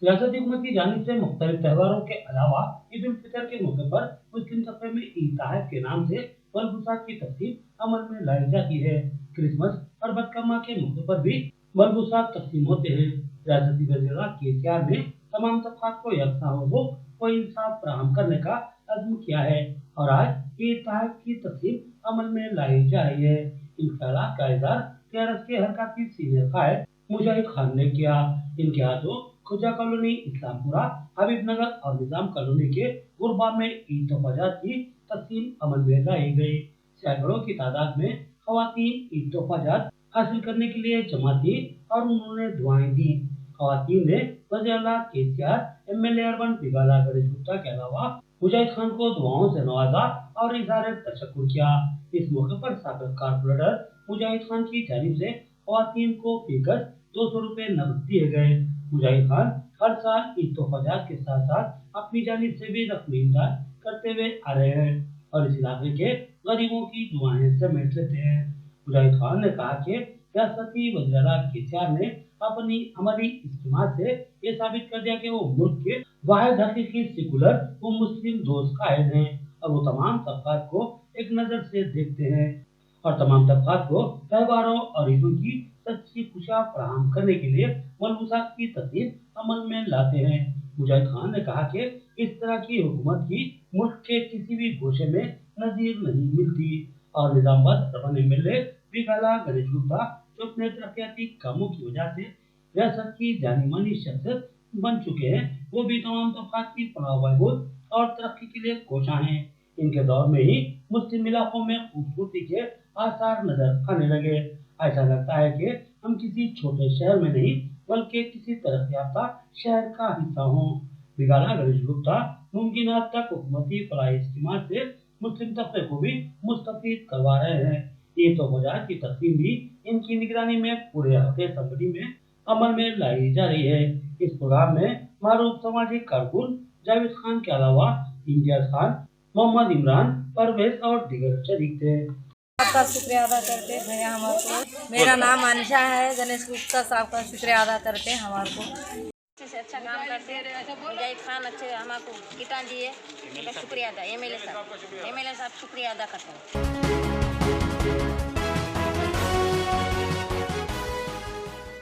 सियासती हुकूमत की जानिब से मुख्तलिफ त्योहारों के अलावा ईद उल फितर के मौके पर मुस्लिम तबके में ईद तहत के नाम से मलबूसात की तकसीम अमल में लाई जाती है। क्रिसमस और बदकम्मा के मौके पर भी मलबूसात तकसीम होते हैं। रियासती वज़ीर केसीआर ने तमाम तबकात को यकसा हुकूक व इंसाफ फराहम करने का अज़्म किया है और आज ईद तहत की तकसीम अमल में लाई जा रही है। इन ख्यालात का इज़हार टीआरएस के हरकाती सीनियर कायद मुजाहिद खान ने किया। इनके हाथों खुजा कॉलोनी, इस्लामपुरा, हबीबनगर और निजाम कॉलोनी के गुरबा में ईद तोहफाजात की तकसीम अमल में लाई गई। सैकड़ों की तादाद में खवातीन ईद तोहफाजात हासिल करने के लिए जमा थी और उन्होंने दुआएं दी। खवातीन ने वज़ीर केसीआर, एमएलए अर्बन बिगाला गणेश गुप्ता के अलावा मुजाहिद खान को दुआओं से नवाजा और इज़हार तशक्कुर किया। इस मौके पर साबिक कारपोरेटर मुजाहिद खान की जानिब से खवातीन को फीकस 200 रुपए नकद दिए गए। मुजाहिद खान हर साल ईद तोहफाजात के साथ साथ अपनी जानिब से भी रकमी इमदाद करते हुए आ रहे हैं और इस इलाके के गरीबों की दुआएं समेट लेते हैं। मुजाहिद खान ने कहा कि रियासती वज़ीर केसीआर ने अपनी अमली इस्तेमाल से ये साबित कर दिया कि वो मुल्क के वाहिद हकीकी सेकुलर व मुस्लिम दोस्त कायद हैं और वो तमाम तबकात को एक नजर से देखते हैं और तमाम तबकात को त्योहारों और ईदों की सच्ची खुशियाँ फराहम करने के लिए मलबूसात की तकसीम अमल में लाते हैं। मुजाहिद खान ने कहा कि इस तरह की हुकूमत की मुल्क के किसी भी गोशे में नजीर नहीं मिलती और निजामाबाद अर्बन एमएलए बिगाला गणेश गुप्ता जो अपने तरक्याती कामों की वजह से रियासत की जानी मानी शख्सियत बन चुके हैं, वो भी तमाम तबकात की फलाह बहबूद और तरक्की के लिए कोशां हैं। इनके दौर में ही मुस्लिम इलाकों में खूबसूरती के आसार नजर आने लगे। ऐसा लगता है कि हम किसी छोटे शहर में नहीं बल्कि किसी तरक्की याफ्ता शहर का हिस्सा हों। बिगाला गणेश गुप्ता मुमकिन हद तक हुकूमती फलाही स्कीमात से मुस्लिम तबके को भी मुस्तफीद करवा रहे हैं। ये तोहफाजात की तकसीम भी इनकी निगरानी में पूरे हल्के असम्बली में अमल में लाई जा रही है। इस प्रोग्राम में मारूफ सामाजिक कारकुन जावेद खान के अलावा इम्तियाज खान, मोहम्मद इमरान, परवेज और दीगर शरीक थे। आपका शुक्रिया अदा करते हैं भैया हमारे को। मेरा नाम अनिशा है। गणेश गुप्ता साहब का शुक्रिया अदा करते हैं हमारे को। अच्छे से अच्छा काम करते हैं। मुजाहिद खान अच्छे हमारे को किटान दिए, शुक्रिया अदा। एमएलए साहब शुक्रिया अदा करते हैं।